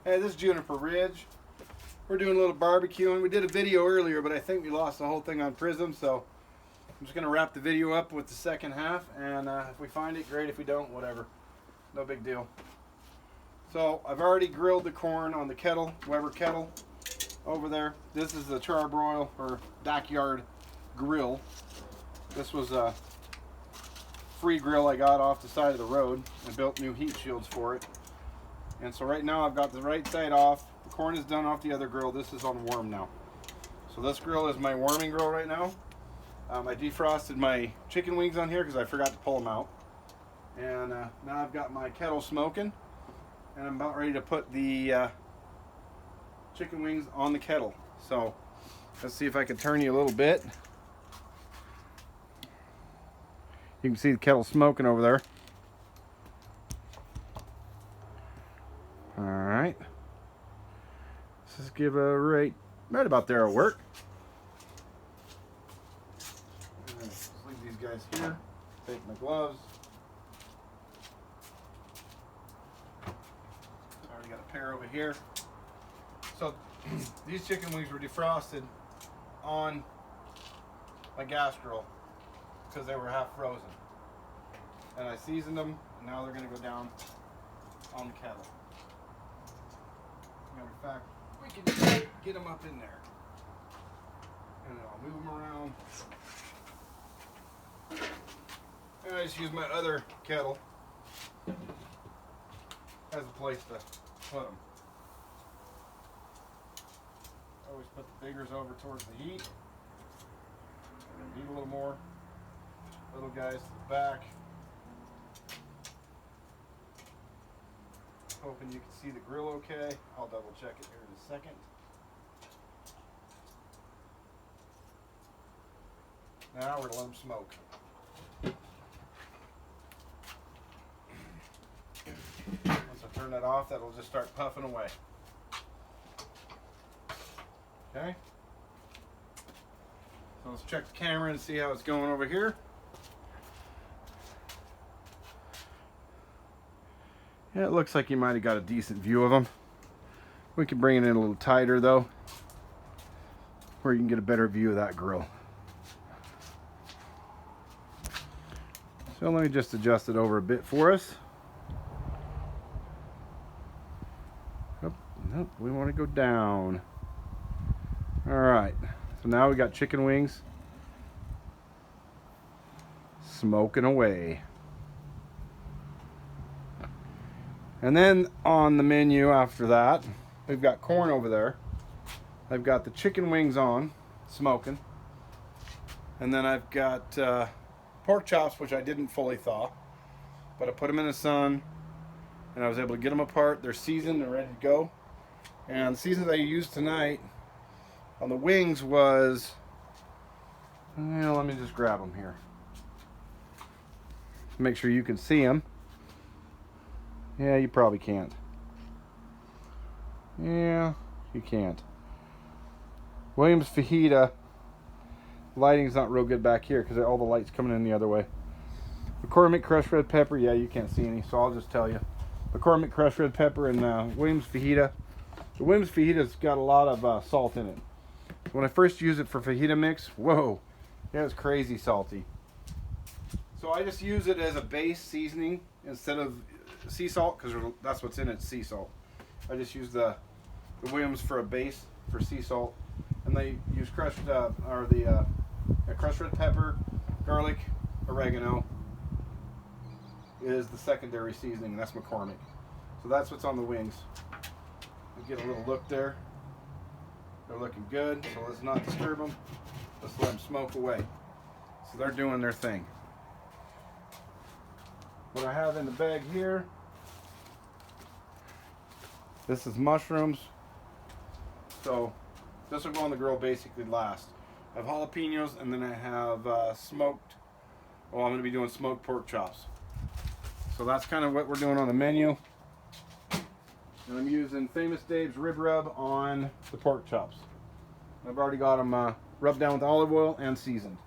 Hey, this is Juniper Ridge. We're doing a little barbecuing. We did a video earlier, but I think we lost the whole thing on Prism, so I'm just going to wrap the video up with the second half, and if we find it, great. If we don't, whatever. No big deal. So I've already grilled the corn on the kettle, Weber kettle over there. This is the charbroil or backyard grill. This was a free grill I got off the side of the road and built new heat shields for it. And so right now I've got the right side off. The corn is done off the other grill. This is on warm now. So this grill is my warming grill right now. I defrosted my chicken wings on here because I forgot to pull them out. And now I've got my kettle smoking. And I'm about ready to put the chicken wings on the kettle. So let's see if I can turn you a little bit. You can see the kettle smoking over there. Alright. Let's just give a right about there will work. Let's leave these guys here. Take my gloves. Already got a pair over here. So these chicken wings were defrosted on my gas grill because they were half frozen. And I seasoned them, and now they're going to go down on the kettle. Matter of fact, we can just get them up in there. And then I'll move them around. And I just use my other kettle as a place to put them. Always put the fingers over towards the heat. I'm going to need a little more. Little guys to the back. Hoping you can see the grill okay. I'll double check it here in a second. Now we're gonna let them smoke. Once I turn that off, that'll just start puffing away. Okay. So let's check the camera and see how it's going over here. Yeah, it looks like you might have got a decent view of them. We can bring it in a little tighter though, where you can get a better view of that grill. So let me just adjust it over a bit for us. Nope, we want to go down. All right, so now we got chicken wings smoking away. And then on the menu after that, we've got corn over there. I've got the chicken wings on, smoking. And then I've got pork chops, which I didn't fully thaw. But I put them in the sun, and I was able to get them apart. They're seasoned and ready to go. And the seasoning I used tonight on the wings was, let me just grab them here. Make sure you can see them. Yeah, you probably can't. Yeah, you can't. Williams fajita. Lighting's not real good back here because all the light's coming in the other way. McCormick crushed red pepper. Yeah, you can't see any, so I'll just tell you. McCormick crushed red pepper and Williams fajita. The Williams fajita's got a lot of salt in it. When I first used it for fajita mix, whoa, it was crazy salty. So I just use it as a base seasoning instead of sea salt, because that's what's in it, sea salt. I just use the Williams for a base for sea salt, and they use crushed crushed red pepper, garlic, oregano is the secondary seasoning. That's McCormick. So that's what's on the wings. We get a little look there. They're looking good, so let's not disturb them. Let's let them smoke away. So they're doing their thing. What I have in the bag here, this is mushrooms. So this will go on the grill basically last. I have jalapenos, and then I have I'm going to be doing smoked pork chops. So that's kind of what we're doing on the menu. And I'm using Famous Dave's rib rub on the pork chops. I've already got them rubbed down with olive oil and seasoned.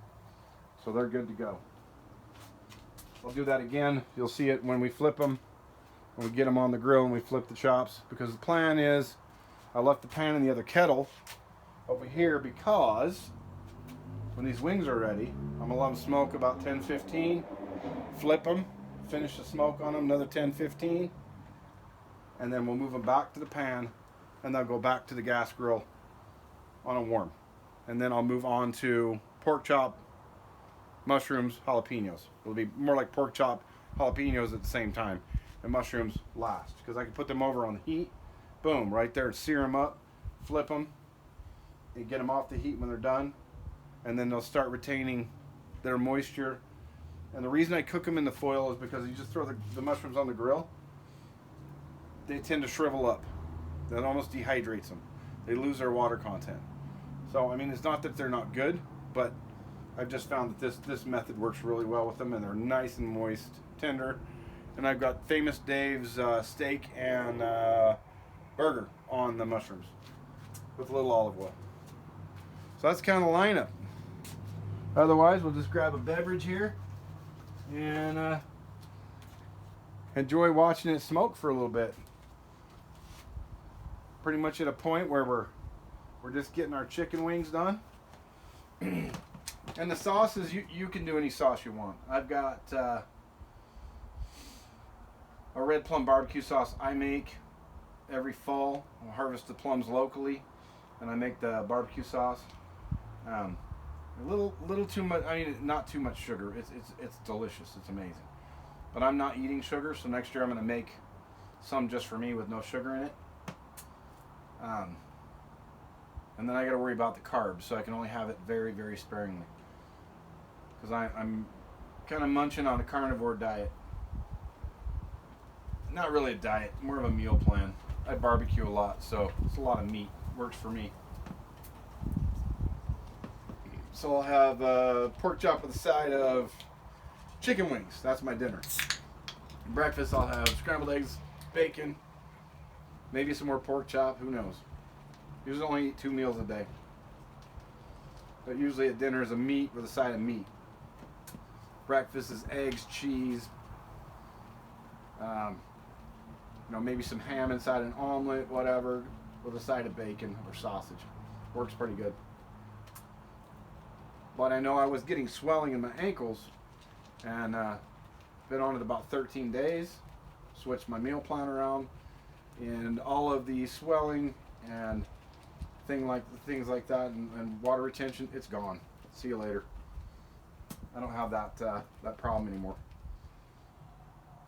So they're good to go. I'll do that again. You'll see it when we flip them. and we get them on the grill and we flip the chops, because the plan is I left the pan in the other kettle over here because when these wings are ready, I'm gonna let them smoke about 10-15, flip them, finish the smoke on them another 10-15, and then we'll move them back to the pan, and they'll go back to the gas grill on a warm. And then I'll move on to pork chop, mushrooms, jalapenos. It'll be more like pork chop, jalapenos at the same time, and mushrooms last, because I can put them over on the heat, boom, right there, sear them up, flip them, and get them off the heat when they're done, and then they'll start retaining their moisture. And the reason I cook them in the foil is because you just throw the mushrooms on the grill, they tend to shrivel up. That almost dehydrates them. They lose their water content. So, I mean, it's not that they're not good, but I've just found that this method works really well with them, and they're nice and moist, tender. And I've got Famous Dave's steak and burger on the mushrooms with a little olive oil. So that's kind of the lineup. Otherwise, we'll just grab a beverage here and enjoy watching it smoke for a little bit. Pretty much at a point where we're just getting our chicken wings done. And the sauces, you can do any sauce you want. I've got a red plum barbecue sauce I make every fall. I'll harvest the plums locally, and I make the barbecue sauce. A little too much. I mean, not too much sugar. It's delicious. It's amazing. But I'm not eating sugar, so next year I'm going to make some just for me with no sugar in it. And then I got to worry about the carbs, so I can only have it very, very sparingly. Because I'm kind of munching on a carnivore diet. Not really a diet, more of a meal plan. I barbecue a lot, so it's a lot of meat. Works for me. So I'll have pork chop with a side of chicken wings. That's my dinner. Breakfast, I'll have scrambled eggs, bacon, maybe some more pork chop. Who knows? Usually only eat 2 meals a day. But usually at dinner is a meat with a side of meat. Breakfast is eggs, cheese, maybe some ham inside an omelet, whatever, with a side of bacon or sausage. Works pretty good. But I know I was getting swelling in my ankles, and been on it about 13 days. Switched my meal plan around, and all of the swelling and things like that and water retention, it's gone. See you later. I don't have that problem anymore.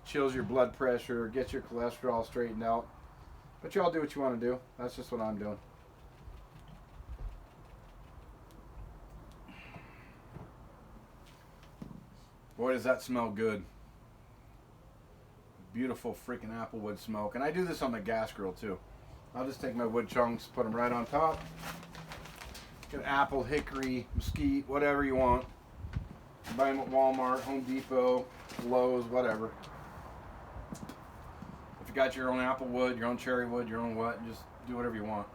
Chills your blood pressure, gets your cholesterol straightened out. But y'all do what you want to do. That's just what I'm doing. Boy, does that smell good. Beautiful freaking applewood smoke. And I do this on the gas grill too. I'll just take my wood chunks, put them right on top. Get apple, hickory, mesquite, whatever you want. Buy them at Walmart, Home Depot, Lowe's, whatever. If you got your own apple wood, your own cherry wood, your own what, just do whatever you want.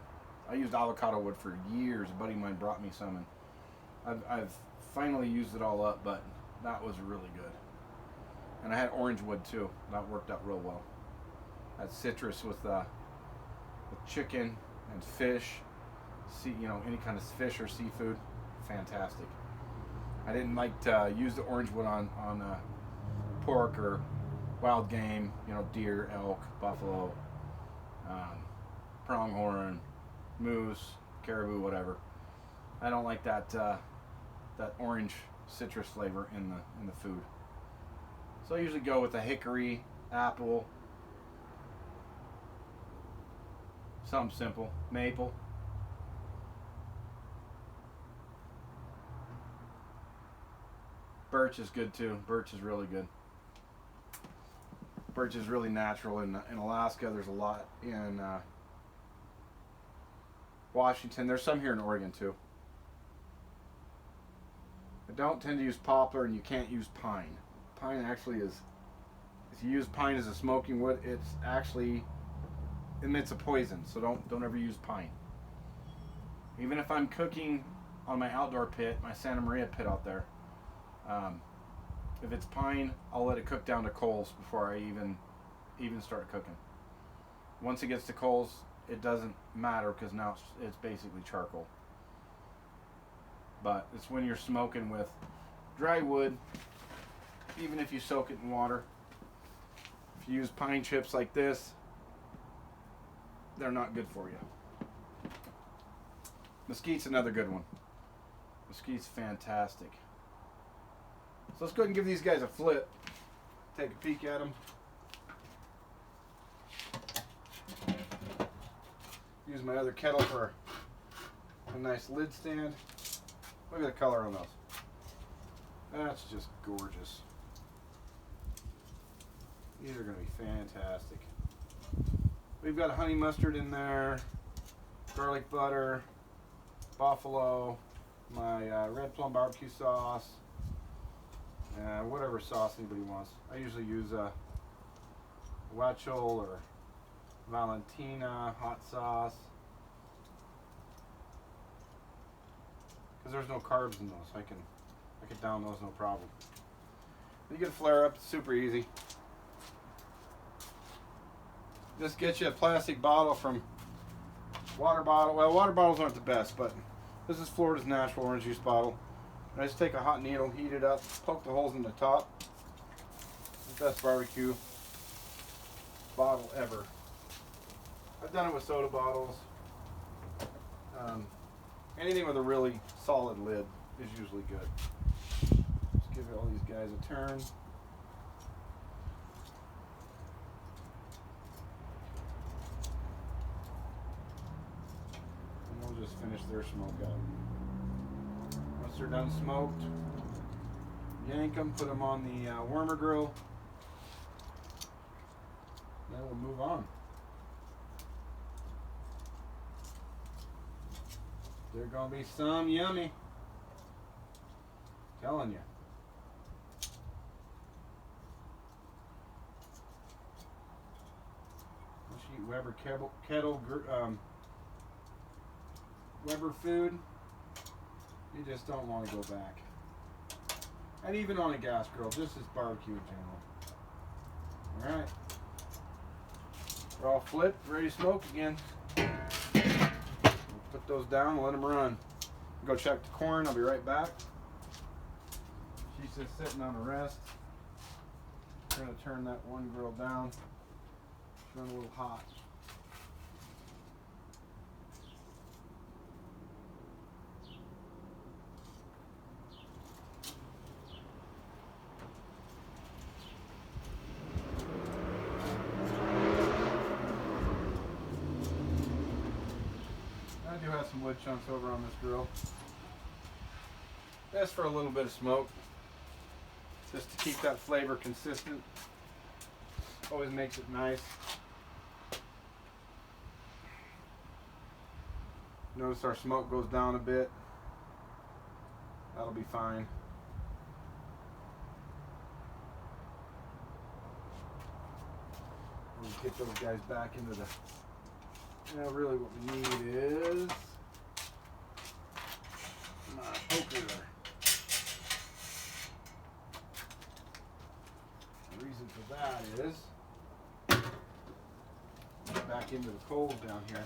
I used avocado wood for years. A buddy of mine brought me some, and I've finally used it all up, but that was really good. And I had orange wood too. That worked out real well. I had citrus with chicken and fish. Any kind of fish or seafood. Fantastic. I didn't like to use the orange wood on pork or wild game, deer, elk, buffalo, pronghorn, moose, caribou, whatever. I don't like that orange citrus flavor in the food. So I usually go with a hickory, apple, something simple, maple. Birch is good too. Birch is really good. Birch is really natural in Alaska. There's a lot in Washington. There's some here in Oregon too. I don't tend to use poplar, and you can't use pine. Pine actually is, if you use pine as a smoking wood, it's actually emits a poison. So don't ever use pine. Even if I'm cooking on my outdoor pit, my Santa Maria pit out there, if it's pine, I'll let it cook down to coals before I even even start cooking. Once it gets to coals, it doesn't matter because now it's basically charcoal. But it's when you're smoking with dry wood, even if you soak it in water. If you use pine chips like this, they're not good for you. Mesquite's another good one. Mesquite's fantastic. So let's go ahead and give these guys a flip. Take a peek at them. Use my other kettle for a nice lid stand. Look at the color on those. That's just gorgeous. These are going to be fantastic. We've got a honey mustard in there, garlic butter, buffalo, my red plum barbecue sauce, whatever sauce anybody wants. I usually use a Huachol or Valentina hot sauce because there's no carbs in those. I can down those no problem. You get a flare up, it's super easy. Just get you a plastic bottle from water bottle. Well, water bottles aren't the best, but this is Florida's natural orange juice bottle. And I just take a hot needle, heat it up, poke the holes in the top. The best barbecue bottle ever. I've done it with soda bottles. Anything with a really solid lid is usually good. Just give all these guys a turn. Just finish their smoke out. Once they're done smoked, yank them, put them on the warmer grill. Then we'll move on. They're gonna be some yummy. Telling you. Once you eat Weber Weber food, you just don't want to go back. And even on a gas grill, just as barbecue in general. Alright. They're all flipped, ready to smoke again. We'll put those down and let them run. Go check the corn, I'll be right back. She's just sitting on a rest. I'm going to turn that one grill down. It's running a little hot. I do have some wood chunks over on this grill. Just for a little bit of smoke. Just to keep that flavor consistent. Always makes it nice. Notice our smoke goes down a bit. That'll be fine. We'll get those guys back into the... Now really what we need is my poker. The reason for that is get back into the coals down here.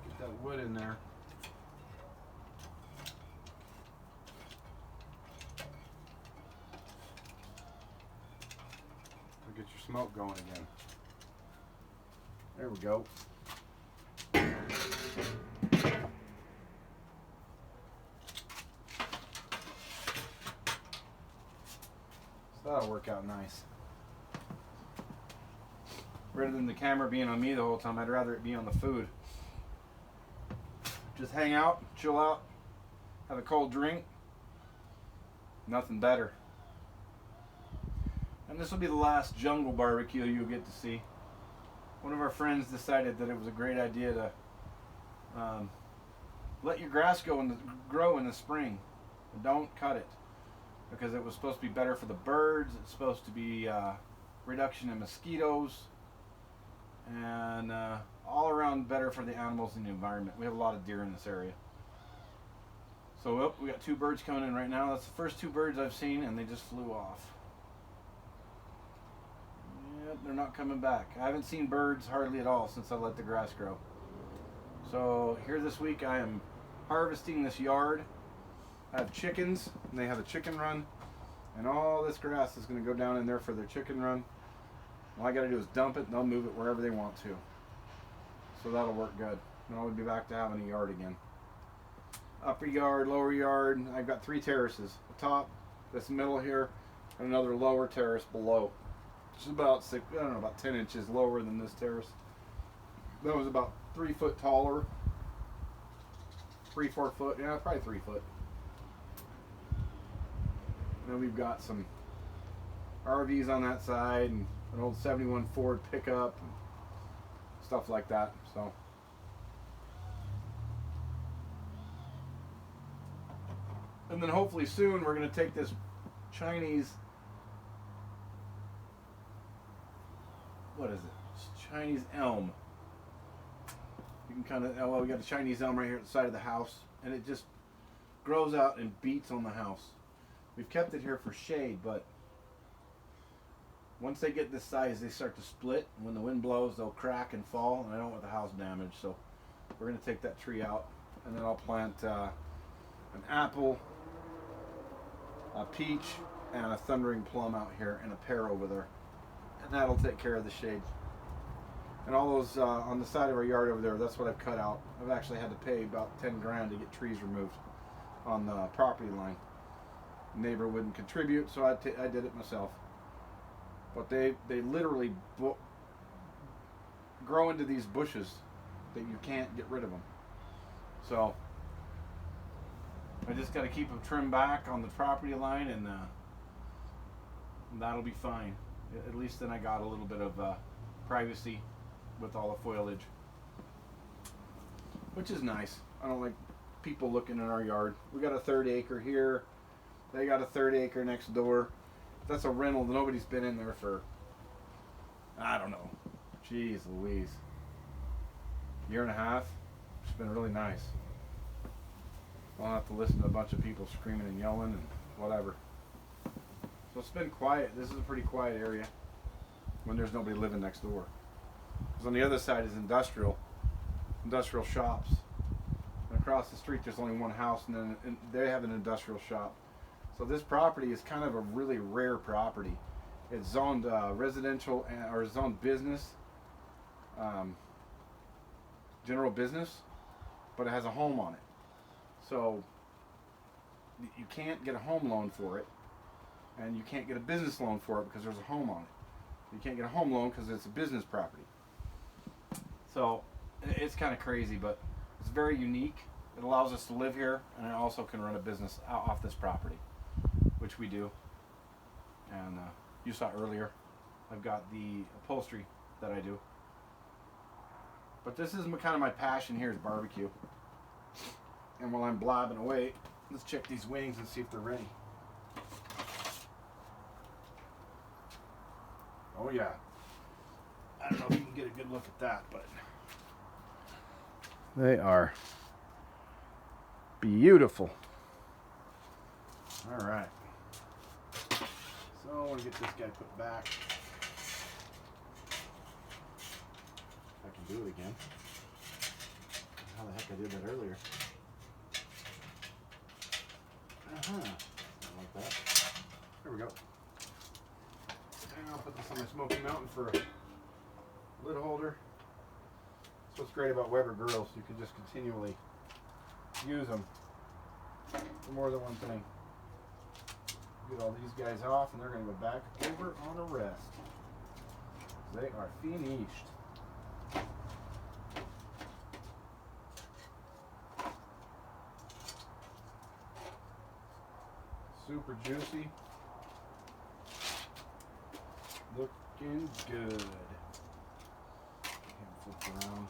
Get that wood in there. We'll get your smoke going again. There we go. That'll work out nice. Rather than the camera being on me the whole time, I'd rather it be on the food. Just hang out, chill out, have a cold drink. Nothing better. And this will be the last jungle barbecue you'll get to see. One of our friends decided that it was a great idea to let your grass grow in the spring. Don't cut it. Because it was supposed to be better for the birds, it's supposed to be reduction in mosquitoes, and all around better for the animals and the environment. We have a lot of deer in this area. So we got 2 birds coming in right now. That's the first 2 birds I've seen, and they just flew off. Yep, they're not coming back. I haven't seen birds hardly at all since I let the grass grow. So here this week I am harvesting this yard. I have chickens, and they have a chicken run, and all this grass is going to go down in there for their chicken run. All I got to do is dump it, and they'll move it wherever they want to. So that'll work good. And I'll be back to having a yard again. Upper yard, lower yard. I've got 3 terraces. The top, this middle here, and another lower terrace below. It's about 10 inches lower than this terrace. That was about 3 foot taller. 3-4 foot, yeah, probably 3 foot. Then we've got some RVs on that side, and an old 71 Ford pickup, and stuff like that. So, and then hopefully soon we're going to take this Chinese, what is it? Chinese elm. You can kind of, well, we got a Chinese elm right here at the side of the house, and it just grows out and beats on the house. We've kept it here for shade, but once they get this size, they start to split. When the wind blows, they'll crack and fall, and I don't want the house damaged, so we're going to take that tree out, and then I'll plant an apple, a peach, and a thundering plum out here, and a pear over there, and that'll take care of the shade. And all those on the side of our yard over there, that's what I've cut out. I've actually had to pay about 10 grand to get trees removed on the property line. Neighbor wouldn't contribute, so I did it myself. But they literally grow into these bushes that you can't get rid of them. So I just got to keep them trimmed back on the property line, and that'll be fine. At least then I got a little bit of privacy with all the foliage, which is nice. I don't like people looking in our yard. We got a 1/3 acre here. They got a 1/3 acre next door. That's a rental. Nobody's been in there for, I don't know, jeez Louise, 1.5 years. It's been really nice. I don't have to listen to a bunch of people screaming and yelling and whatever. So it's been quiet. This is a pretty quiet area when there's nobody living next door. Because on the other side is industrial shops. And across the street there's only one house, and then they have an industrial shop. So this property is kind of a really rare property. It's zoned residential or zoned business, general business, but it has a home on it. So you can't get a home loan for it, and you can't get a business loan for it because there's a home on it. You can't get a home loan because it's a business property. So it's kind of crazy, but it's very unique. It allows us to live here, and I also can run a business off this property, which we do. And you saw earlier, I've got the upholstery that I do. But this is kind of my passion here, is barbecue. And while I'm blabbing away, let's check these wings and see if they're ready. Oh yeah. I don't know if you can get a good look at that, but they are beautiful. All right. So I want to get this guy put back. If I can do it again. How the heck I did that earlier. Something like that. There we go. And I'll put this on my Smoky Mountain for a lid holder. That's what's great about Weber grills. You can just continually use them for more than one thing. Get all these guys off, and they're going to go back over on a rest. They are finished. Super juicy. Looking good. Flip around.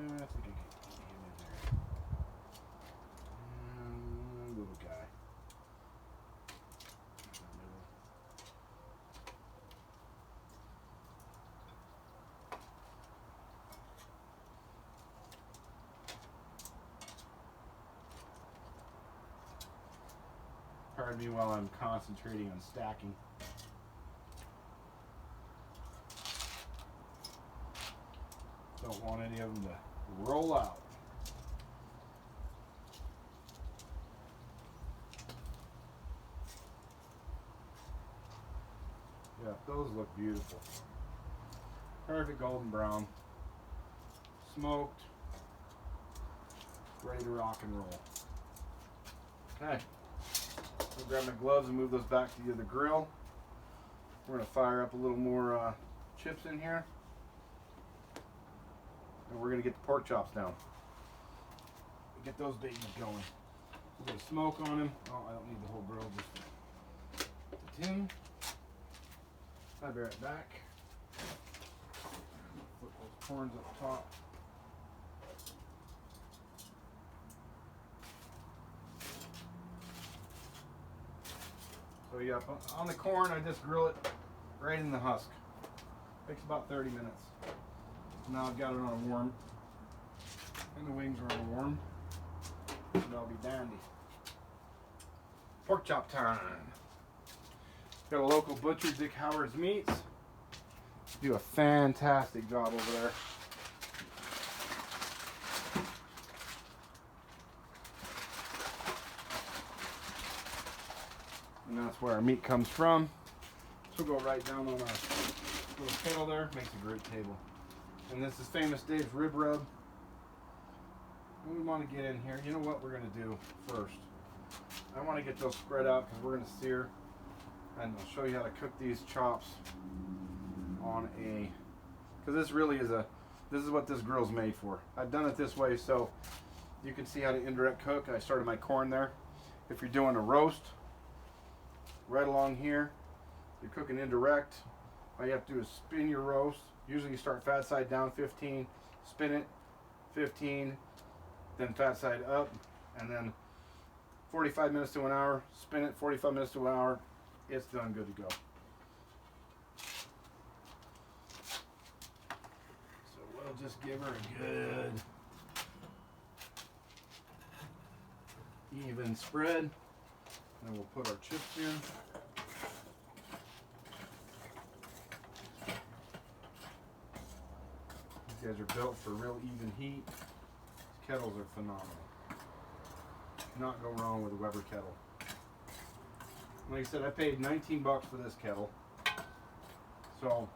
I think I can get him in there. Little guy. Pardon me while I'm concentrating on stacking. Don't want any of them to roll out. Yeah, those look beautiful. Perfect golden brown. Smoked. Ready to rock and roll. Okay. I'll grab my gloves and move those back to the other grill. We're going to fire up a little more chips in here. And we're going to get the pork chops down. Get those babies going. A little smoke on them. Oh, I don't need the whole grill, just the tin. I'll be right back. Put those corns up top. So yeah, on the corn, I just grill it right in the husk. Takes about 30 minutes. Now I've got it on a warm, and the wings are on a warm, and that'll be dandy. Pork chop time. Got a local butcher, Dick Howard's Meats. Do a fantastic job over there. And that's where our meat comes from. So we'll go right down on our little kettle there. Makes a great table. And this is Famous Dave's rib rub. And we want to get in here. You know what we're going to do first? I want to get those spread out because we're going to sear. And I'll show you how to cook these chops on a, because this really is this is what this grill's made for. I've done it this way so you can see how to indirect cook. I started my corn there. If you're doing a roast, right along here, you're cooking indirect. All you have to do is spin your roast. Usually you start fat side down 15, spin it 15, then fat side up, and then 45 minutes to an hour, spin it 45 minutes to an hour, it's done, good to go. So we'll just give her a good even spread. And we'll put our chips in. These guys are built for real even heat. These kettles are phenomenal. Cannot go wrong with a Weber kettle. Like I said, I paid 19 bucks for this kettle. So,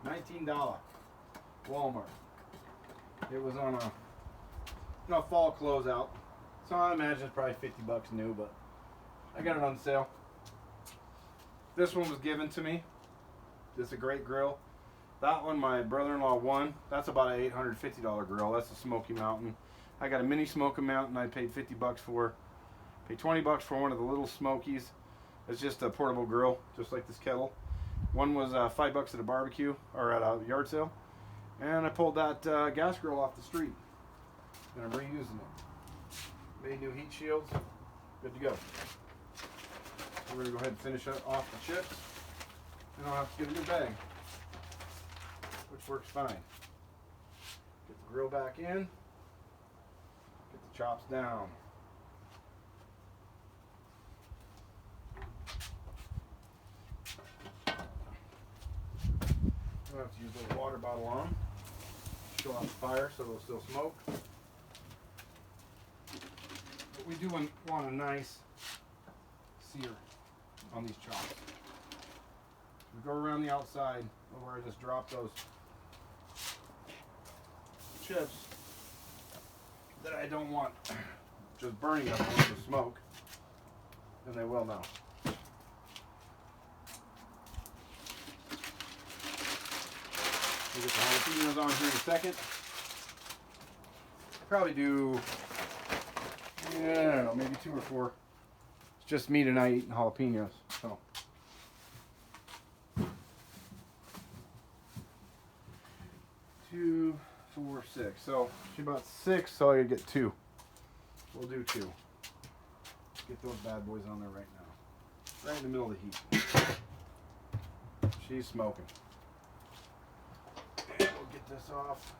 $19. Walmart. It was on a fall closeout. So I imagine it's probably 50 bucks new, but I got it on sale. This one was given to me. This is a great grill. That one my brother-in-law won. That's about an $850 grill. That's a Smoky Mountain. I got a mini Smoky Mountain I paid 50 bucks for. Paid 20 bucks for one of the little Smokies. It's just a portable grill, just like this kettle. One was 5 bucks at a barbecue, or at a yard sale. And I pulled that gas grill off the street. And I'm reusing it. Made new heat shields. Good to go. So we're going to go ahead and finish off the chips. And I'll have to get a new bag, which works fine. Get the grill back in. Get the chops down. I'll have to use a little water bottle on them. Show off the fire so they'll still smoke. But we do want a nice sear on these chops. We go around the outside where I just dropped those chips that I don't want just burning up with the smoke, and they will now. We'll get the jalapenos on here in a second. Probably do, I don't know, maybe 2 or 4. It's just me tonight eating jalapenos, so. 2, 4, 6. So she's about 6, so I gotta get 2. We'll do 2. Get those bad boys on there right now. Right in the middle of the heat. She's smoking. And we'll get this off.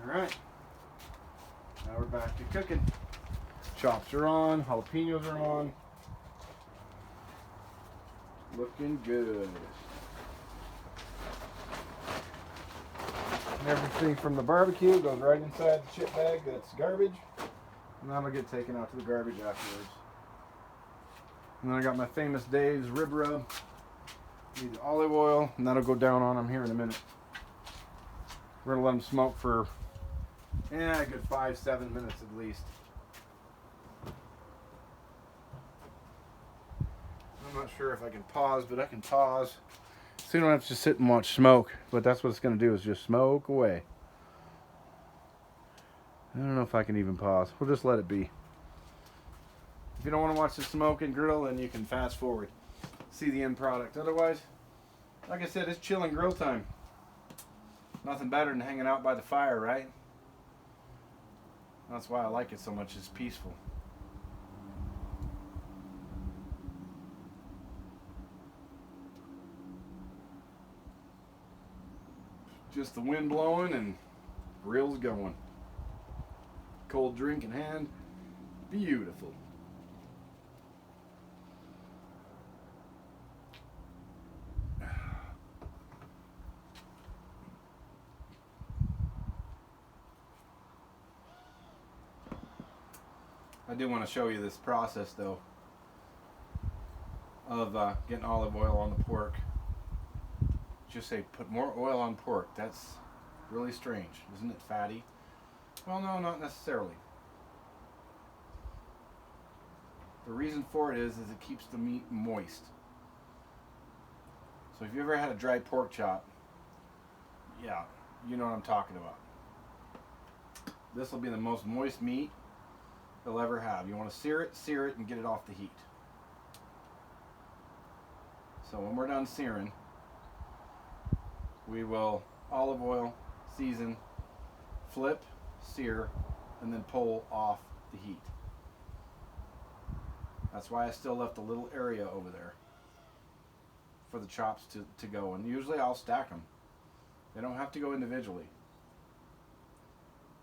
Alright. Now we're back to cooking. Chops are on, jalapenos are on. Looking good. And everything from the barbecue goes right inside the chip bag. That's garbage. And that'll get taken out to the garbage afterwards. And then I got my famous Dave's rib rub. Need the olive oil, and that'll go down on them here in a minute. We're gonna let them smoke for a good 5-7 minutes at least. I'm not sure if I can pause, but I can pause. So you don't have to just sit and watch smoke, but that's what it's gonna do, is just smoke away. I don't know if I can even pause. We'll just let it be. If you don't want to watch the smoke and grill, then you can fast forward. See the end product. Otherwise, like I said, it's chill and grill time. Nothing better than hanging out by the fire, right? That's why I like it so much. It's peaceful. Just the wind blowing and grill's going. Cold drink in hand. Beautiful. I do want to show you this process though of getting olive oil on the pork. Just say put more oil on pork. That's really strange. Isn't it fatty? Well, no, not necessarily. The reason for it is it keeps the meat moist. So if you ever had a dry pork chop, yeah, you know what I'm talking about. This will be the most moist meat you'll ever have. You want to sear it, and get it off the heat. So when we're done searing, we will olive oil, season, flip, sear, and then pull off the heat. That's why I still left a little area over there for the chops to go. And usually I'll stack them. They don't have to go individually.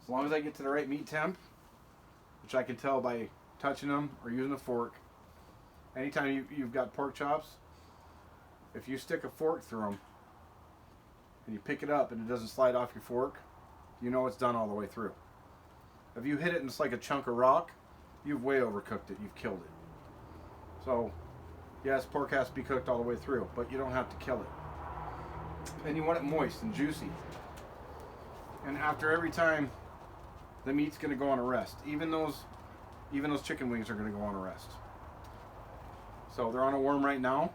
As long as I get to the right meat temp, which I can tell by touching them or using a fork. Anytime you've got pork chops, if you stick a fork through them and you pick it up and it doesn't slide off your fork, you know it's done all the way through. If you hit it and it's like a chunk of rock, you've way overcooked it, you've killed it. So, yes, pork has to be cooked all the way through, but you don't have to kill it. And you want it moist and juicy. And after every time, the meat's going to go on a rest. Even those chicken wings are going to go on a rest. So they're on a worm right now,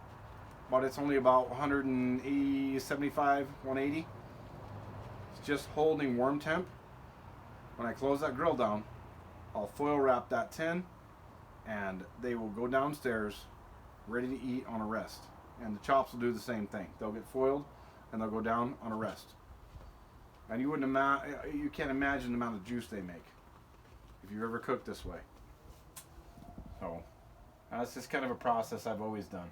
but it's only about 180, 75, 180. It's just holding worm temp. When I close that grill down, I'll foil wrap that tin, and they will go downstairs ready to eat on a rest. And the chops will do the same thing. They'll get foiled and they'll go down on a rest. And you can't imagine the amount of juice they make if you've ever cooked this way. So that's just kind of a process I've always done.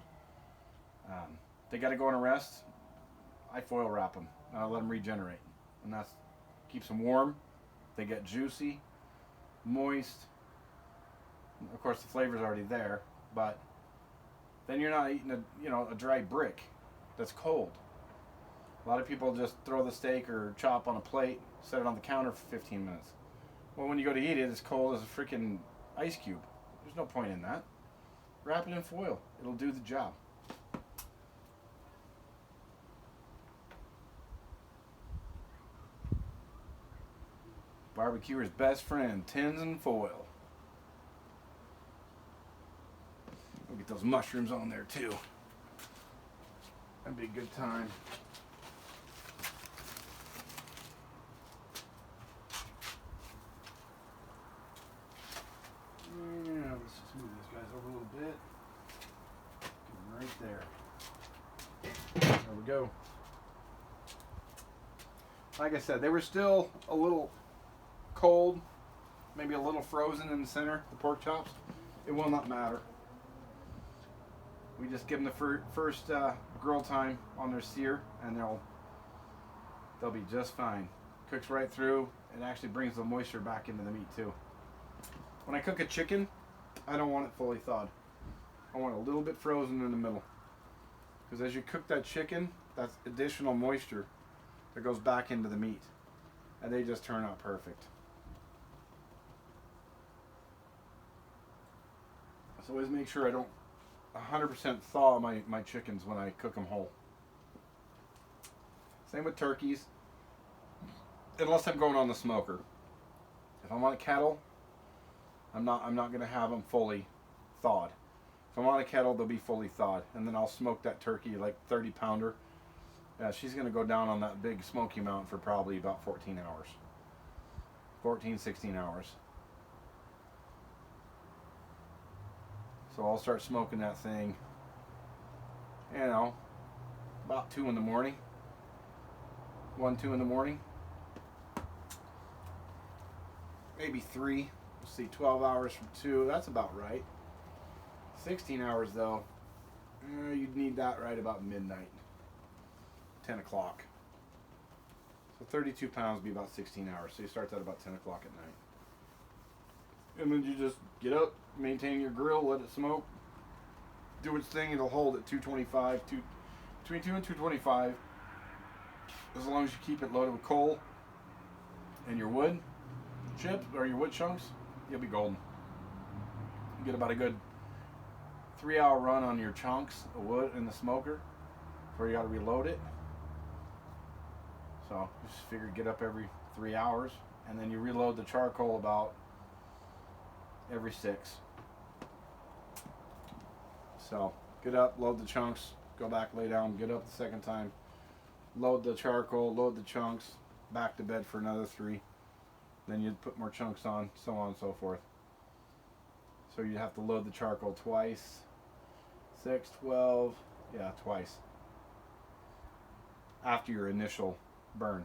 They got to go on a rest. I foil wrap them. And I let them regenerate, and that keeps them warm. They get juicy, moist. Of course, the flavor's already there, but then you're not eating a dry brick that's cold. A lot of people just throw the steak or chop on a plate, set it on the counter for 15 minutes. Well, when you go to eat it, it's cold as a freaking ice cube. There's no point in that. Wrap it in foil. It'll do the job. Barbecuer's best friend, tins and foil. We'll get those mushrooms on there too. That'd be a good time. Yeah, let's just move these guys over a little bit. Get them right there. There we go. Like I said, they were still a little cold, maybe a little frozen in the center, the pork chops. It will not matter. We just give them the first grill time on their sear, and they'll be just fine. Cooks right through. It actually brings the moisture back into the meat too. When I cook a chicken, I don't want it fully thawed. I want a little bit frozen in the middle. Because as you cook that chicken, that's additional moisture that goes back into the meat. And they just turn out perfect. So always make sure I don't 100% thaw my chickens when I cook them whole. Same with turkeys. Unless I'm going on the smoker. If I'm on a kettle, I'm not going to have them fully thawed. If I'm on a kettle, they'll be fully thawed, and then I'll smoke that turkey like 30 pounder. She's going to go down on that big smoky mount for probably about 14 hours. 14, 16 hours. So I'll start smoking that thing, you know, about 2 in the morning. 1, 2 in the morning. Maybe 3. Let's see, 12 hours from 2. That's about right. 16 hours though. You'd need that right about midnight. 10 o'clock. So 32 pounds would be about 16 hours. So you start that about 10 o'clock at night. And then you just get up, maintain your grill, let it smoke, do its thing. It'll hold at 225, between 2 and 225. As long as you keep it loaded with coal and your wood chips or your wood chunks, you'll be golden. You get about a good 3-hour run on your chunks of wood in the smoker before you got to reload it. So just figure get up every 3 hours, and then you reload the charcoal about every 6. So get up, load the chunks, go back, lay down, get up the second time, load the charcoal, load the chunks, back to bed for another 3. Then you'd put more chunks on, so on and so forth. So you'd have to load the charcoal twice. 6, 12, yeah, twice. After your initial burn.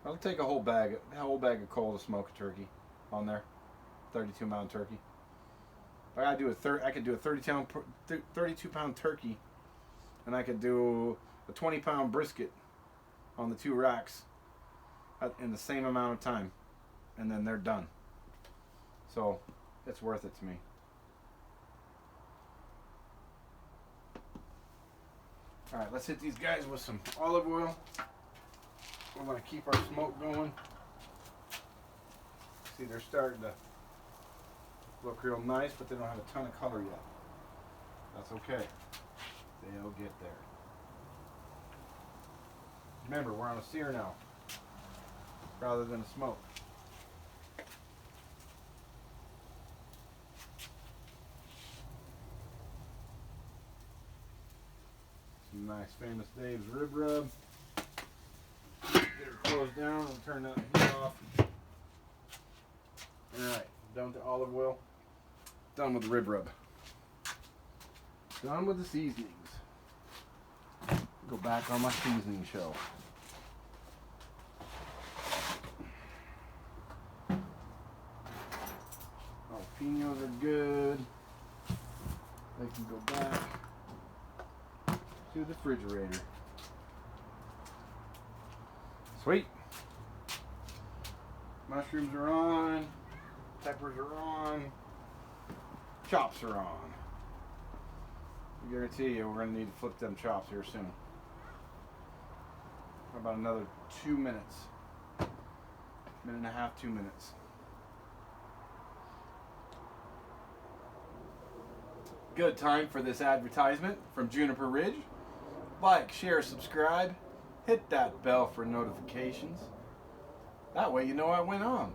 I'll take a whole bag of coal to smoke a turkey on there. 32 pound turkey. I could do a 32 pound turkey, and I could do a 20 pound brisket on the 2 racks in the same amount of time, and then they're done. So it's worth it to me. All right, let's hit these guys with some olive oil. We're going to keep our smoke going. See, they're starting to look real nice, but they don't have a ton of color yet. That's okay. They'll get there. Remember, we're on a sear now, rather than a smoke. Some nice Famous Dave's rib rub. Get her closed down and turn that heat off. Alright, done with the olive oil. Done with the rib rub. Done with the seasonings. Go back on my seasoning show. Jalapenos are good. They can go back to the refrigerator. Sweet. Mushrooms are on. Peppers are on. Chops are on. I guarantee you we're going to need to flip them chops here soon. How about another 2 minutes? Minute and a half, 2 minutes. Good time for this advertisement from Juniper Ridge. Like, share, subscribe. Hit that bell for notifications. That way you know I went on.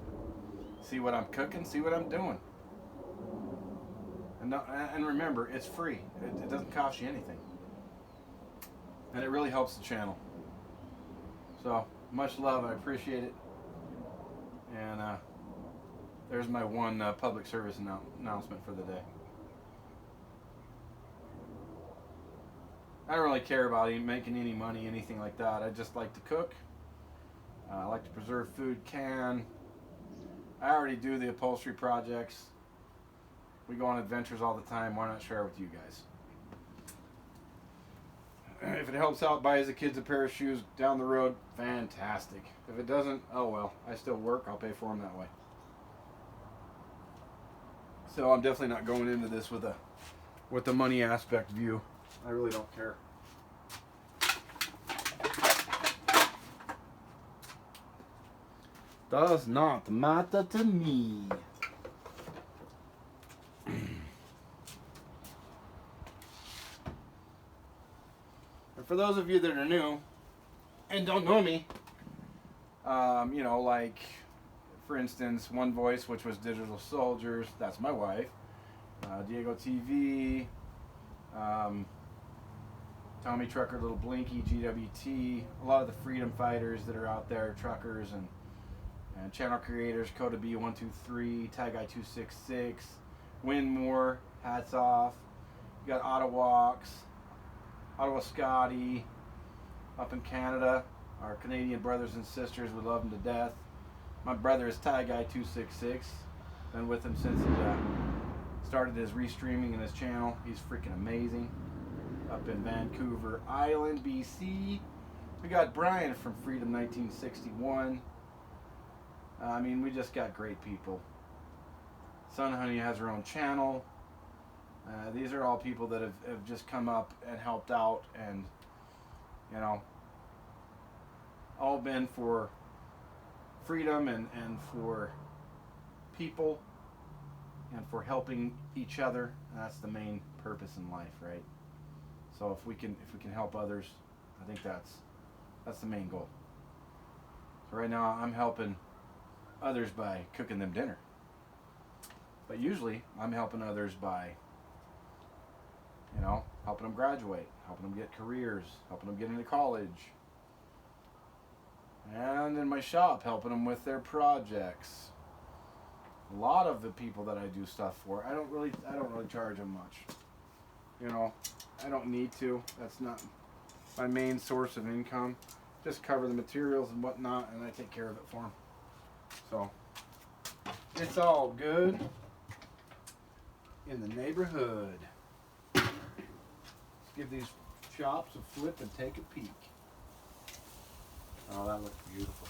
See what I'm cooking, see what I'm doing. And remember, it's free. It doesn't cost you anything. And it really helps the channel. So, much love. I appreciate it. And there's my one public service announcement for the day. I don't really care about making any money, anything like that. I just like to cook. I like to preserve food, can. I already do the upholstery projects. We go on adventures all the time. Why not share with you guys? If it helps out, buys the kids a pair of shoes down the road, fantastic. If it doesn't, oh well. I still work. I'll pay for them that way. So I'm definitely not going into this with the money aspect view. I really don't care. Does not matter to me. And for those of you that are new and don't know me, you know, like, for instance, One Voice, which was Digital Soldiers, that's my wife. Diego TV, Tommy Trucker, Little Blinky, GWT, a lot of the freedom fighters that are out there, truckers and channel creators, Coda B123, Tag Guy 266, Winmore, hats off. You got Ottawa Scotty, up in Canada. Our Canadian brothers and sisters, we love them to death. My brother is Tag Guy 266. Been with him since he started his restreaming in his channel. He's freaking amazing. Up in Vancouver Island, BC. We got Brian from Freedom 1961. I mean, we just got great people. Sun Honey has her own channel. These are all people that have just come up and helped out, and, you know, all been for freedom and for people and for helping each other. And that's the main purpose in life, right? So if we can help others, I think that's the main goal. So right now I'm helping others by cooking them dinner. But usually I'm helping others by, you know, helping them graduate, helping them get careers, helping them get into college. And in my shop, helping them with their projects. A lot of the people that I do stuff for, I don't really charge them much. You know, I don't need to. That's not my main source of income. Just cover the materials and whatnot, and I take care of it for them. So it's all good in the neighborhood. Let's give these shops a flip and take a peek. Oh, that looks beautiful.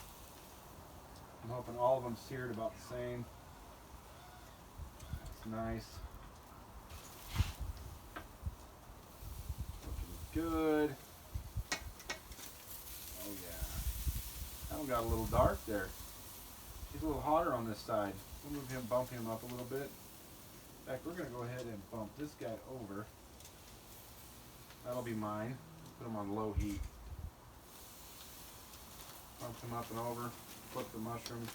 I'm hoping all of them seared about the same. That's nice. Looking good. Oh yeah. That one got a little dark there. She's a little hotter on this side. We'll move him, bump him up a little bit. In fact, we're going to go ahead and bump this guy over. That'll be mine. Put him on low heat. Bump him up and over. Flip the mushrooms.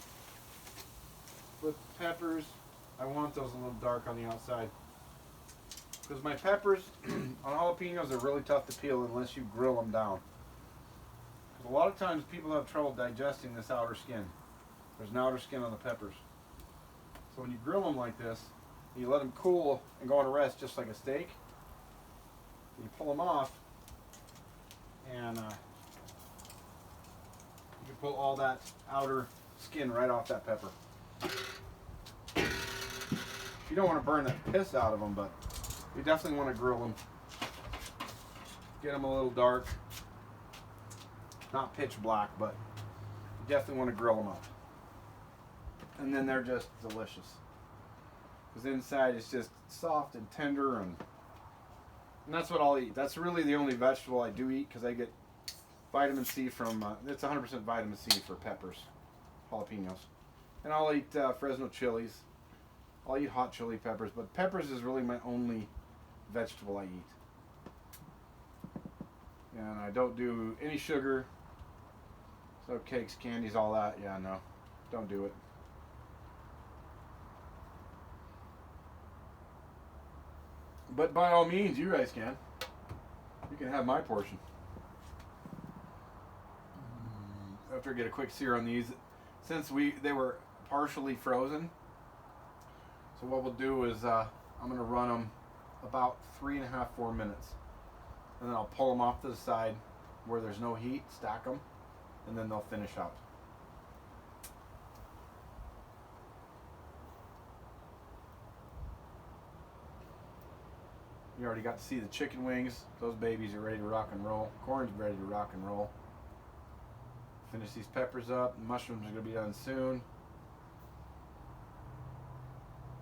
Flip the peppers. I want those a little dark on the outside. Because my peppers on jalapenos are really tough to peel unless you grill them down. Because a lot of times people have trouble digesting this outer skin. There's an outer skin on the peppers. So when you grill them like this, you let them cool and go on a rest just like a steak. You pull them off, and you can pull all that outer skin right off that pepper. You don't want to burn that piss out of them, but you definitely want to grill them. Get them a little dark. Not pitch black, but you definitely want to grill them up. And then they're just delicious. Because inside it's just soft and tender, and that's what I'll eat. That's really the only vegetable I do eat, because I get vitamin C from, it's 100% vitamin C for peppers, jalapenos. And I'll eat Fresno chilies. I'll eat hot chili peppers, but peppers is really my only vegetable I eat. And I don't do any sugar. So cakes, candies, all that, yeah, no. Don't do it. But by all means, you guys can. You can have my portion. After I get a quick sear on these, since they were partially frozen, so what we'll do is I'm going to run them about 3.5, 4 minutes. And then I'll pull them off to the side where there's no heat, stack them, and then they'll finish up. You already got to see the chicken wings. Those babies are ready to rock and roll. Corn's ready to rock and roll. Finish these peppers up. The mushrooms are going to be done soon.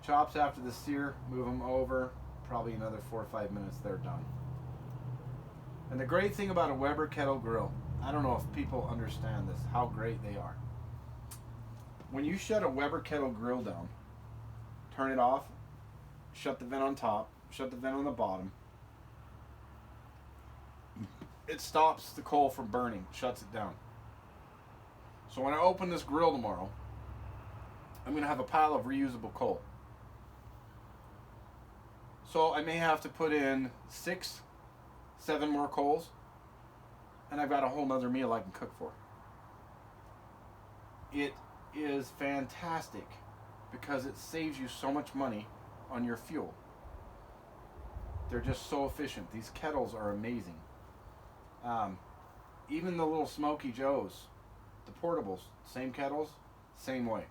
Chops after the sear, move them over. Probably another 4 or 5 minutes, they're done. And the great thing about a Weber kettle grill, I don't know if people understand this, how great they are. When you shut a Weber kettle grill down, turn it off, shut the vent on top, shut the vent on the bottom, it stops the coal from burning, shuts it down. So when I open this grill tomorrow, I'm going to have a pile of reusable coal. So I may have to put in 6, 7 more coals, and I've got a whole nother meal I can cook for. It is fantastic because it saves you so much money on your fuel. They're just so efficient. These kettles are amazing. Even the little Smoky Joes, the portables, same kettles, same way.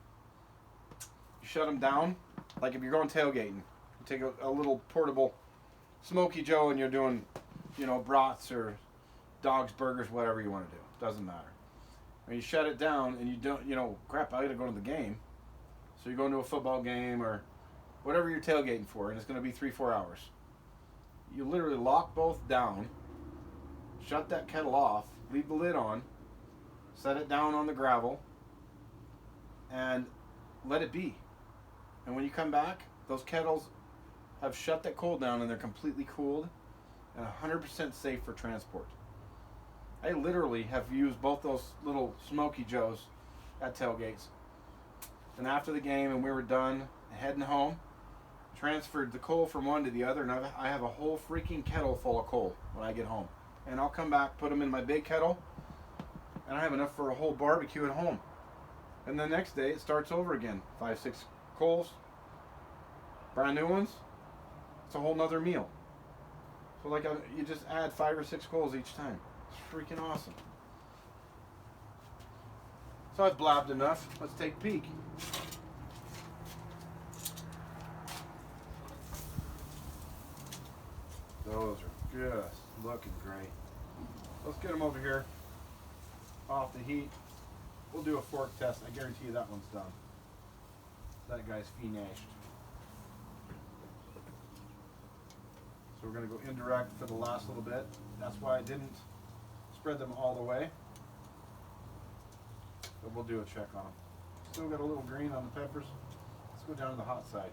You shut them down, like if you're going tailgating, you take a little portable Smoky Joe and you're doing, you know, brats or dogs, burgers, whatever you want to do. Doesn't matter. When you shut it down and you don't, you know, crap, I gotta go to the game. So you're going to a football game or whatever you're tailgating for, and it's going to be 3-4 hours. You literally lock both down, shut that kettle off, leave the lid on, set it down on the gravel, and let it be. And when you come back, those kettles have shut that coal down and they're completely cooled and 100% safe for transport. I literally have used both those little Smoky Joes at tailgates. And after the game and we were done heading home, transferred the coal from one to the other, and I have a whole freaking kettle full of coal when I get home. And I'll come back, put them in my big kettle, and I have enough for a whole barbecue at home. And the next day it starts over again. 5, 6 coals, brand new ones. It's a whole nother meal. So like you just add 5 or 6 coals each time. It's freaking awesome. So I've blabbed enough. Let's take a peek. Those are just looking great. Let's get them over here off the heat. We'll do a fork test. I guarantee you that one's done. That guy's finished. So we're going to go indirect for the last little bit. That's why I didn't spread them all the way. But we'll do a check on them. Still got a little green on the peppers. Let's go down to the hot side.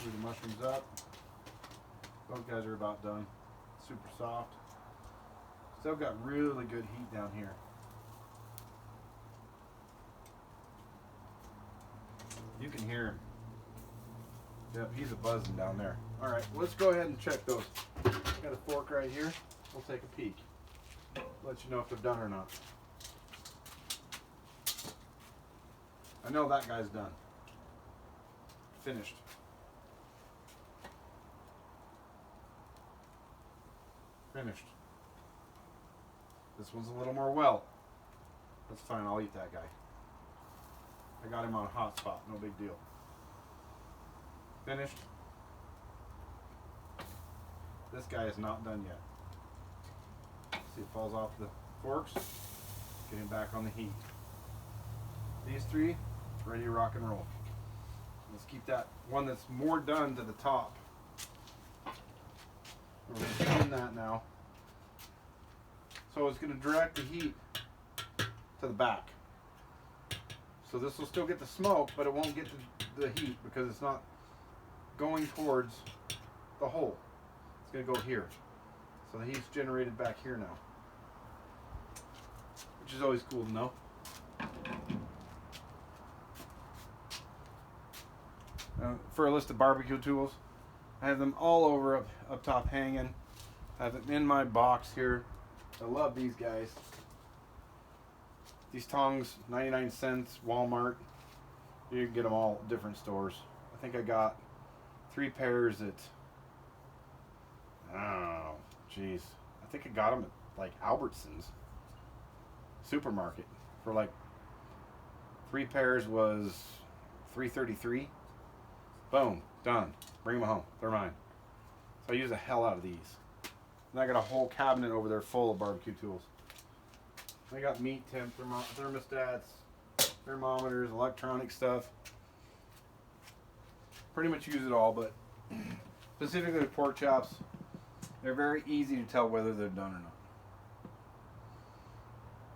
Move the mushrooms up. Those guys are about done. Super soft. Still got really good heat down here. You can hear him. Yep, he's a buzzing down there. All right, let's go ahead and check those. Got a fork right here. We'll take a peek. Let you know if they're done or not. I know that guy's done. Finished. Finished. This one's a little more well. That's fine, I'll eat that guy. I got him on a hot spot, no big deal. Finished. This guy is not done yet. See, it falls off the forks. Get him back on the heat. These 3, ready to rock and roll. Let's keep that one that's more done to the top. We're going to spin that now. So it's going to direct the heat to the back. So this will still get the smoke, but it won't get the heat because it's not going towards the hole. It's going to go here. So the heat's generated back here now, which is always cool to know. For a list of barbecue tools, I have them all over up top hanging. I have them in my box here. I love these guys. These tongs, 99 cents, Walmart. You can get them all at different stores. I think I got 3 pairs at, I don't know, geez. I think I got them at like Albertsons supermarket for like 3 pairs was $3.33. Boom, done. Bring them home. They're mine. I use the hell out of these. And I got a whole cabinet over there full of barbecue tools. I got meat temp, thermostats, thermometers, electronic stuff. Pretty much use it all, but specifically with pork chops, they're very easy to tell whether they're done or not.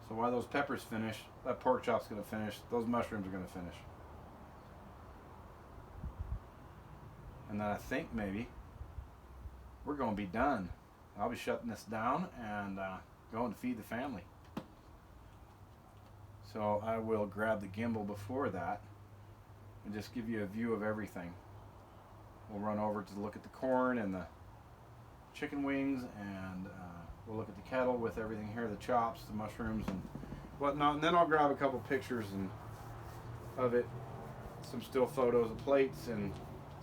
So while those peppers finish, that pork chop's going to finish, those mushrooms are going to finish. And then I think maybe we're going to be done. I'll be shutting this down and going to feed the family. So I will grab the gimbal before that and just give you a view of everything. We'll run over to look at the corn and the chicken wings, and we'll look at the kettle with everything here, the chops, the mushrooms, and whatnot. And then I'll grab a couple pictures of it, some still photos of plates and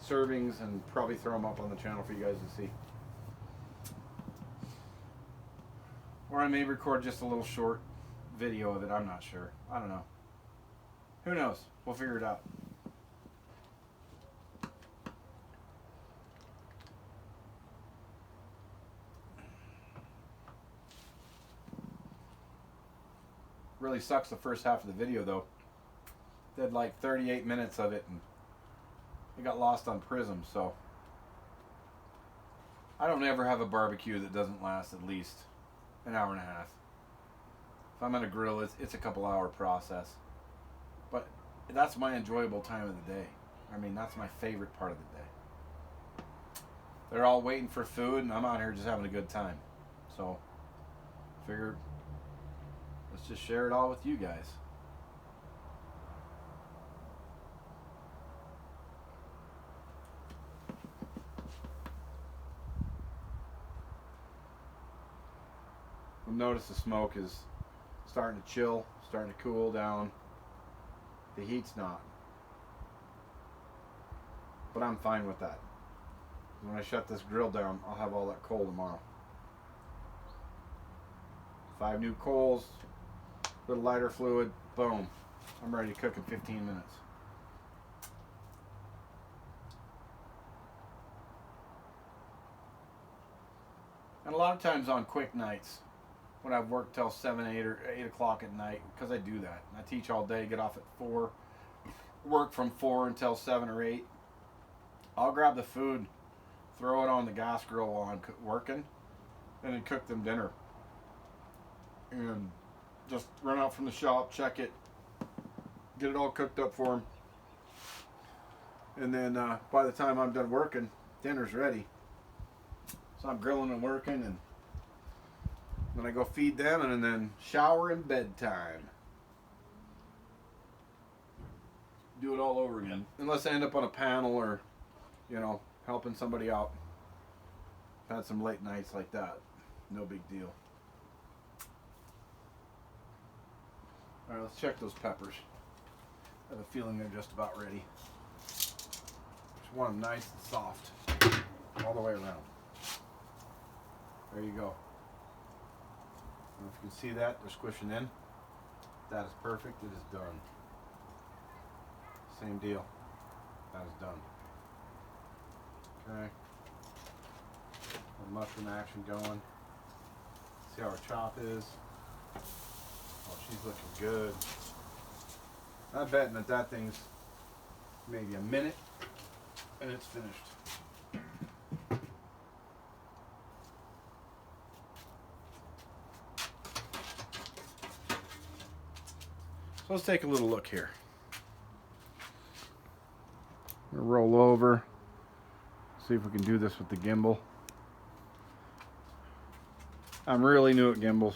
servings, and probably throw them up on the channel for you guys to see. Or I may record just a little short video of it. I'm not sure. I don't know. Who knows? We'll figure it out. Really sucks the first half of the video though. Did like 38 minutes of it and it got lost on Prism, so I don't ever have a barbecue that doesn't last at least an hour and a half. If I'm on a grill, it's a couple hour process. But that's my enjoyable time of the day. I mean, that's my favorite part of the day. They're all waiting for food and I'm out here just having a good time. So figured let's just share it all with you guys. You'll notice the smoke is starting to chill, starting to cool down. The heat's not. But I'm fine with that. When I shut this grill down, I'll have all that coal tomorrow. 5 new coals, a little lighter fluid, boom. I'm ready to cook in 15 minutes. And a lot of times on quick nights, when I've worked till 7, 8 or 8 o'clock at night, because I do that. I teach all day, get off at 4, work from 4 until 7 or 8. I'll grab the food, throw it on the gas grill while I'm working, and then cook them dinner. And just run out from the shop, check it, get it all cooked up for them. And then by the time I'm done working, dinner's ready. So I'm grilling and working, and then I go feed them, and then shower and bedtime. Do it all over again. Unless I end up on a panel or, you know, helping somebody out. I've had some late nights like that. No big deal. Alright, let's check those peppers. I have a feeling they're just about ready. Just want them nice and soft. All the way around. There you go. I don't know if you can see that, they're squishing in. That is perfect, it is done. Same deal. That is done. Okay. The mushroom action going. See how our chop is. Oh, she's looking good. I'm betting that thing's maybe a minute and it's finished. So let's take a little look here. Roll over. See if we can do this with the gimbal. I'm really new at gimbals,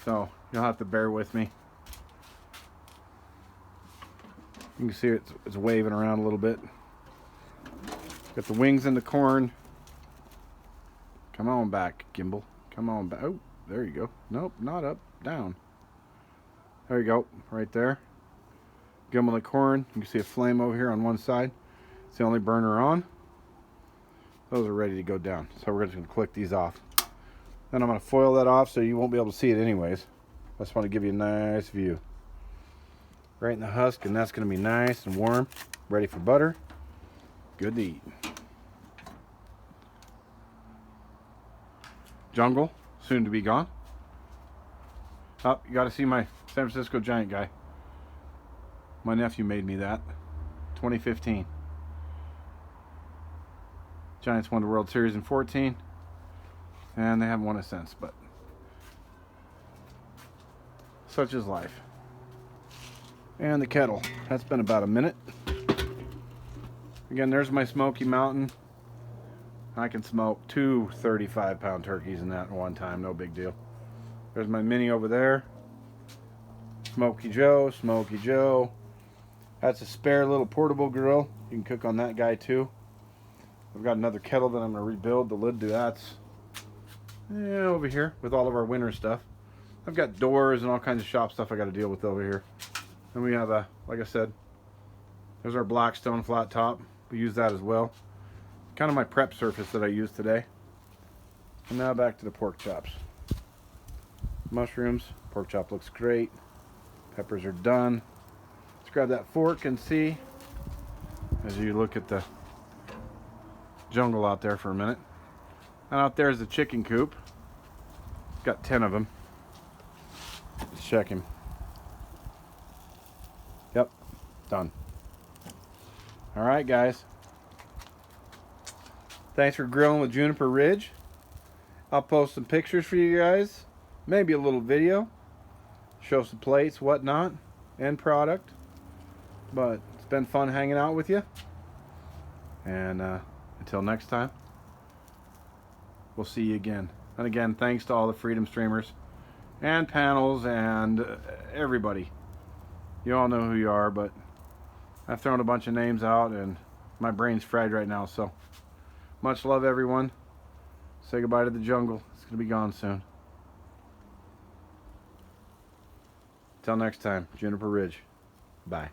so you'll have to bear with me. You can see it's waving around a little bit. Got the wings in the corn. Come on back, gimbal. Come on back. Oh, there you go. Nope, not up, down. There you go, right there. Gimbal in the corn. You can see a flame over here on one side. It's the only burner on. Those are ready to go down. So we're just going to click these off. Then I'm going to foil that off so you won't be able to see it anyways. I just want to give you a nice view. Right in the husk, and that's going to be nice and warm. Ready for butter. Good to eat. jungle, soon to be gone. Oh, you got to see my San Francisco Giant guy. My nephew made me that. 2015. Giants won the World Series in 14, and they haven't won it since, but such is life. And the kettle. That's been about a minute. Again, there's my Smoky Mountain. I can smoke 2 35-pound turkeys in that at one time, no big deal. There's my mini over there. Smoky Joe, Smoky Joe. That's a spare little portable grill. You can cook on that guy too. I've got another kettle that I'm going to rebuild. The lid to that's over here with all of our winter stuff. I've got doors and all kinds of shop stuff I got to deal with over here. And we have a, like I said, there's our Blackstone flat top. We use that as well. Kind of my prep surface that I use today. And now back to the pork chops. Mushrooms. Pork chop looks great. Peppers are done. Let's grab that fork and see as you look at the jungle out there for a minute. And out there is the chicken coop. Got 10 of them. Let's check him. Yep, done. Alright guys. Thanks for grilling with Juniper Ridge. I'll post some pictures for you guys. Maybe a little video. Show some plates, whatnot, end product. But it's been fun hanging out with you. And until next time, we'll see you again. And again, thanks to all the Freedom Streamers and panels and everybody. You all know who you are, but I've thrown a bunch of names out and my brain's fried right now. So much love, everyone. Say goodbye to the jungle. It's going to be gone soon. Till next time, Juniper Ridge. Bye.